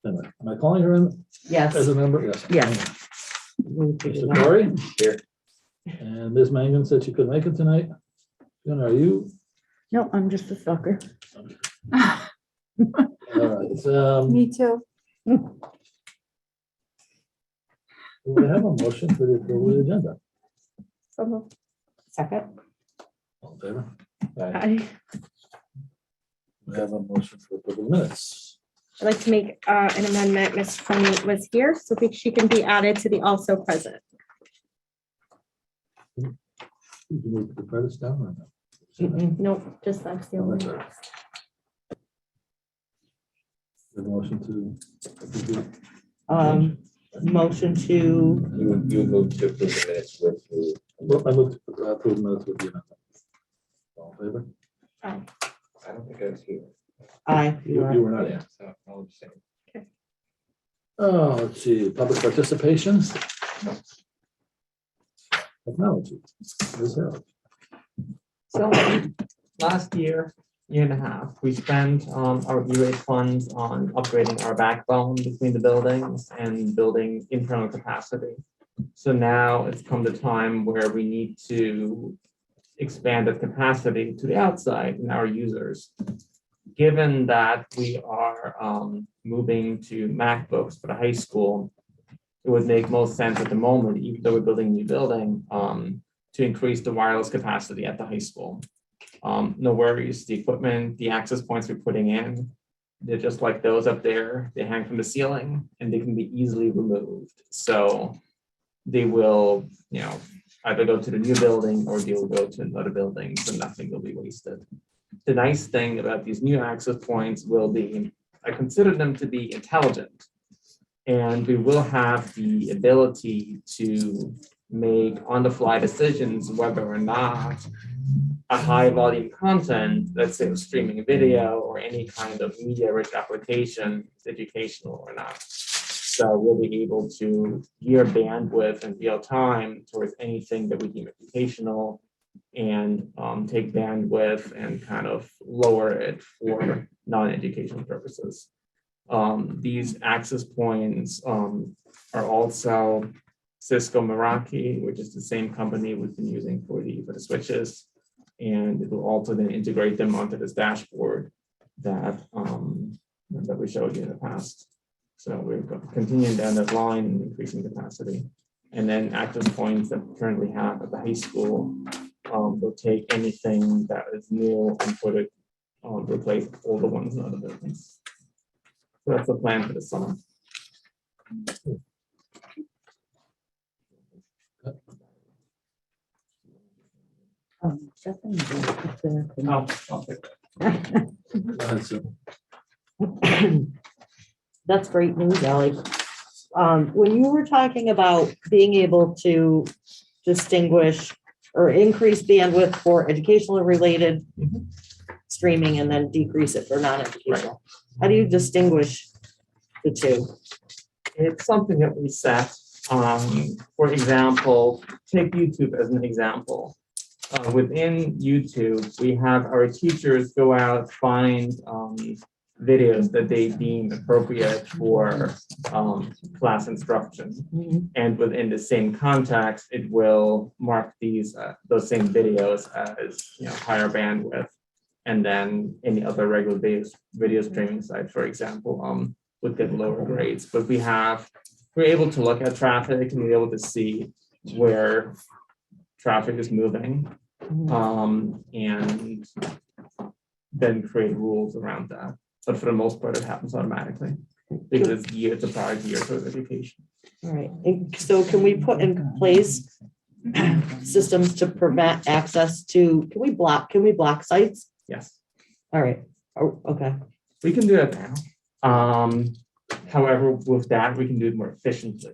Am I calling her in Yes. as a member? Yes. Yes. Mr. Corey? Here. And Ms. Mangan said she couldn't make it tonight. Fiona, are you? No, I'm just a sucker. All right. Me too. We have a motion for the approval of the agenda. Second. All in favor? I'd We have a motion for approval of minutes. like to make an amendment. Ms. Coney was here, so she can be added to the also present. Did you move the credits down or no? Nope, just that's the Oh, only. that's all right. The motion to. Motion to, You move to approve the minutes with the. Well, I moved to approve minutes with the amendment. All in favor? I don't think I was here. aye. You were not. Yeah, so I'll just say. Oh, let's see, public participation. Technology. Ms. Harold. So last year and a half, we spent our E-rate funds on upgrading our backbone between the buildings and building internal capacity. So now it's come the time where we need to expand that capacity to the outside and our users. Given that we are moving to MacBooks for the high school, it would make most sense at the moment, even though we're building a new building, to increase the wireless capacity at the high school. No worries, the equipment, the access points we're putting in, they're just like those up there. They hang from the ceiling and they can be easily removed. So they will, either go to the new building or they'll go to another building, so nothing will be wasted. The nice thing about these new access points will be, I consider them to be intelligent. And we will have the ability to make on-the-fly decisions whether or not a high volume content, let's say streaming a video or any kind of media-rich application is educational or not. So we'll be able to gear bandwidth in real time towards anything that we deem educational and take bandwidth and kind of lower it for non-educational purposes. These access points are also Cisco Meraki, which is the same company we've been using for the switches. And it will also then integrate them onto this dashboard that, that we showed you in the past. So we're continuing down that line and increasing capacity. And then access points that we currently have at the high school will take anything that is new and put it, replace all the ones in other buildings. So that's the plan for the summer. I'll pick that. Go ahead, Sue. That's great news, Ally. When you were talking about being able to distinguish or increase bandwidth for educational related streaming and then decrease it for non-educational, how do you distinguish the two? It's something that we set. For example, take YouTube as an example. Within YouTube, we have our teachers go out, find videos that they deem appropriate for class instruction. And within the same context, it will mark these those same videos as higher bandwidth. And then any other regular video streaming site, for example, would get lower grades. But we're able to look at traffic and we're able to see where traffic is moving, and then create rules around that. But for the most part, it happens automatically because it's geared to prior geared towards education. All right, and so can we put in place systems to prevent access to, can we block sites? Yes, All right, oh, okay. we can do that now. However, with that, we can do it more efficiently.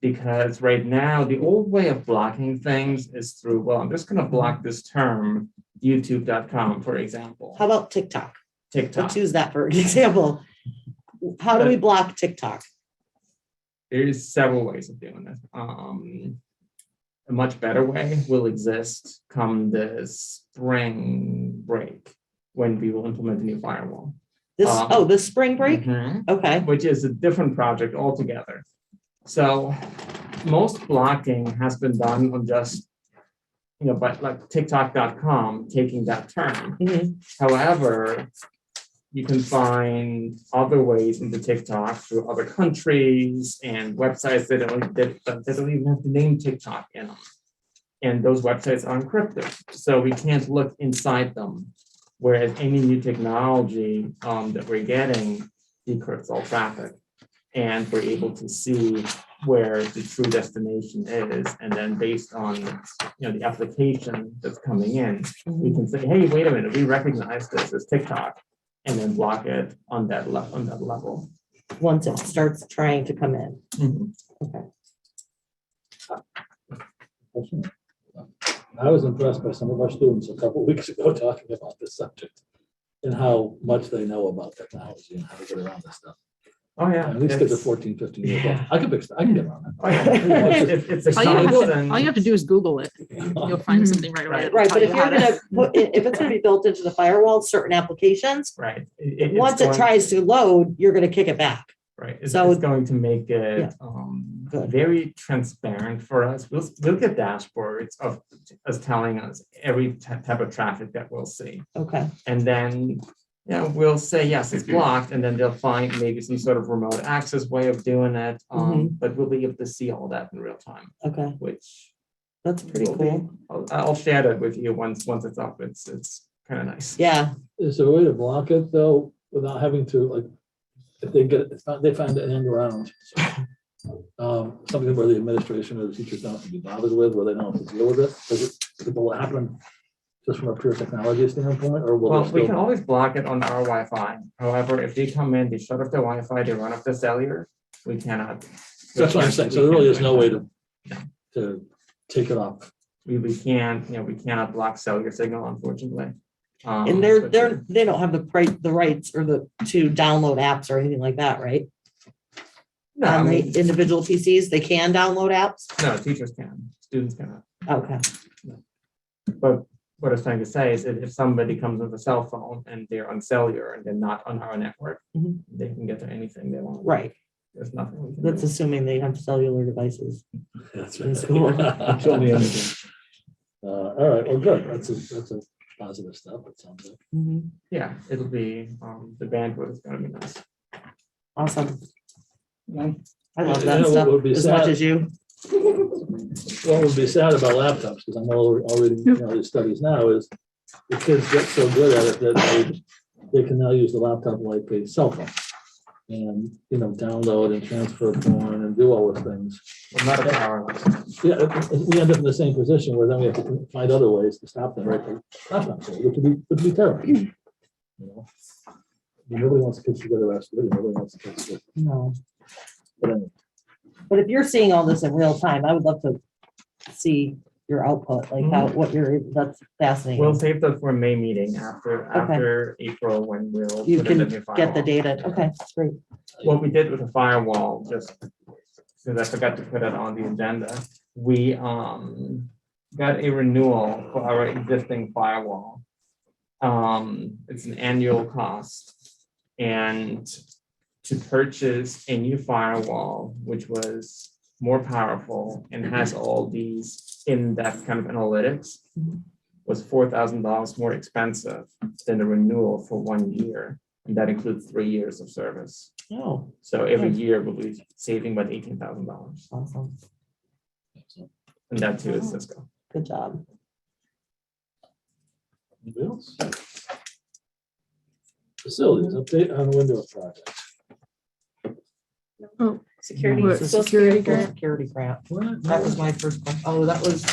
Because right now, the old way of blocking things is through, well, I'm just going to block this term, youtube.com, for example. How about TikTok? TikTok. Let's use that for example. How do we block TikTok? There's several ways of doing this. A much better way will exist come the spring break when we will implement a new firewall. This spring break? Mhm. Okay, Which is a different project altogether. So most blocking has been done on just, but like TikTok.com taking that turn. mhm, However, you can find other ways into TikTok through other countries and websites that don't even have the name TikTok in them. And those websites are encrypted, so we can't look inside them. Whereas any new technology that we're getting decrypts all traffic. And we're able to see where the true destination is. And then based on the application that's coming in, we can say, hey, wait a minute, we recognize this as TikTok, and then block it on that level. once it starts trying to come in. Okay. I was impressed by some of our students a couple of weeks ago talking about this subject and how much they know about technology and how to get around this stuff. Oh, yeah. At least kids are it's- 14, 15 years old. Yeah. I can fix that. I can get around that. Oh, yeah. It's a All you, have to, constant. all you have to do is Google it. You'll find something right away. that'll Right, tell but if you you're how to- gonna put, if it's gonna be built into the firewall, certain applications, Right. once it tries to load, you're gonna kick it back. Right, it's So- going to make it Good. very transparent for us. We'll get dashboards of us telling us every type of traffic that we'll see. Okay, And then, we'll say, yes, it's blocked, and then they'll find maybe some sort of remote access way of doing it. But we'll be able to see all that in real time, okay, which that's pretty will be- cool. I'll share that with you once it's up. It's kind of nice. Yeah, Is there a way to block it though, without having to, like, if they get, they find it end around? Something where the administration or the teachers don't have to be bothered with, where they don't have to deal with it? Does it will happen just from a pure technology standpoint, or will Well, it we can still? always block it on our Wi-Fi. However, if they come in, they shut off their Wi-Fi, they run off the cellular, we cannot. That's what I'm saying. So there really is no way to take it off. We can't, we cannot block cellular signal, unfortunately. and they don't have the rights or to download apps or anything like that, right? No, I On the mean, individual PCs, they can download apps? no, teachers can, students cannot. Okay, But what I was trying to say is if somebody comes with a cell phone and they're on cellular and they're not on our network, Mhm. they can get to anything they want. right. There's nothing we can That's do. assuming they have cellular devices. That's In school. Show me anything. All right, well, good. That's a positive stuff, it sounds like. Mhm. Yeah, it'll be, the bandwidth is gonna be nice. Awesome. I love You that know what stuff would be as much sad? as you. What would be sad about laptops, because I'm already, these studies now, is the kids get so good at it that they can now use the laptop like a cell phone. And, download and transfer porn and do all those things. Well, not a power line. Yeah, we end up in the same position where then we have to find other ways to stop them, right? Laptop, which would be terrible. Nobody wants kids to get arrested, nobody wants kids to. No. But anyway. But if you're seeing all this in real time, I would love to see your output, like that's We'll fascinating. save that for a May meeting after April when we'll. You put in the can new get the firewall. data. Okay, great. What we did with the firewall, just because I forgot to put it on the agenda, we got a renewal for our existing firewall. It's an annual cost. And to purchase a new firewall, which was more powerful and has all these in-depth kind of analytics, was $4,000 more expensive than the renewal for 1 year. And that includes 3 years of service. Oh, So every Nice. year we'll be saving about $18,000. awesome. And that too is Cisco. Good job. Anybody else? Facilities, update on the Windows project. Security. What, So security Social grant? Security grant. What? That was my first question. Oh, that was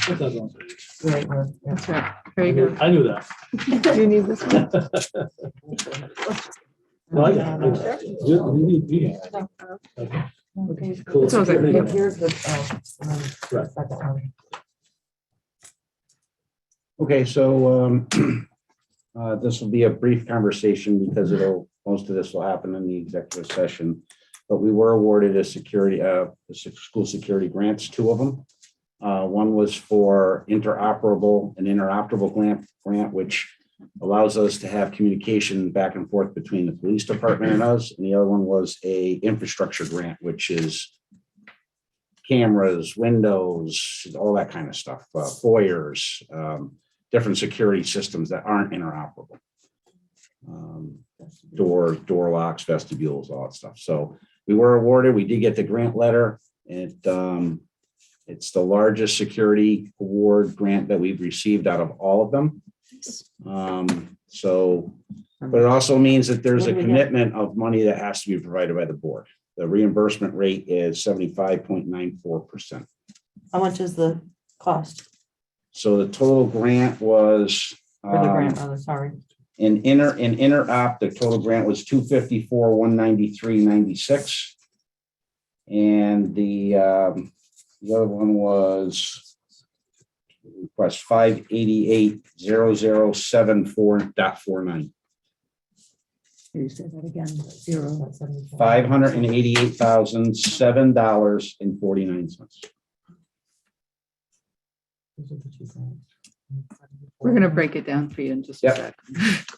Put that on page. right. Yeah. That's right. There you go. I knew that. Do you need this one? Well, I got it. You need it. Okay. Okay. Cool. Sounds like- Security Yeah, grant. here's the, Right. second one. Okay, so this will be a brief conversation because most of this will happen in the executive session. But we were awarded a school security grants, 2 of them. One was for an interoperable grant, which allows us to have communication back and forth between the police department and us. And the other one was a infrastructure grant, which is cameras, windows, all that kind of stuff, foyers, different security systems that aren't interoperable. Door locks, vestibules, all that stuff. So we were awarded, we did get the grant letter. It's the largest security award grant that we've received out of all of them. But it also means that there's a commitment of money that has to be provided by the board. The reimbursement rate is 75.94%. How much is the cost So the total grant was for the grant, rather, sorry. in interop, the total grant was 254, 193.96. And the other one was request 588,0074.49. You say that again, 0. $588,007.49. We're gonna break it down for you in just a Yep. sec.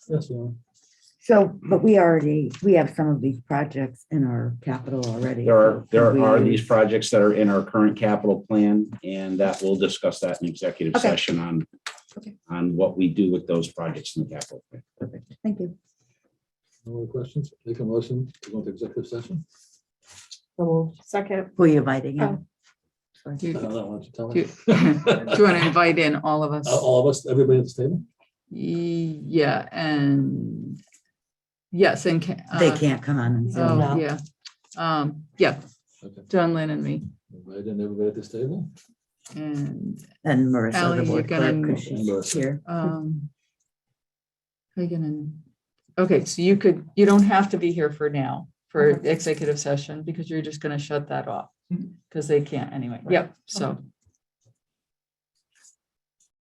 Yes, yeah. So, but we have some of these projects in our capital already. There so are we these use- projects that are in our current capital plan, and that we'll discuss that in executive Okay. session on Okay. what we do with those projects in the capital plan. Perfect. Thank you. No more questions? Make a motion to go into executive session? Second. Who are you inviting in? Do I don't know, why don't you tell do me? you want to invite in all of us? All of us, everybody at this table? Yeah, and yes, and. They can't come on and Oh, Zoom. No. yeah. Yeah, Okay. John, Lynn and me. Invite in everybody at this table? And, And Marissa, Ally, the you're board clerk, gonna- 'cause she's here. Hagan and, okay, so you don't have to be here for now, for executive session, because you're just gonna shut that off. Because they can't anyway. Yep, so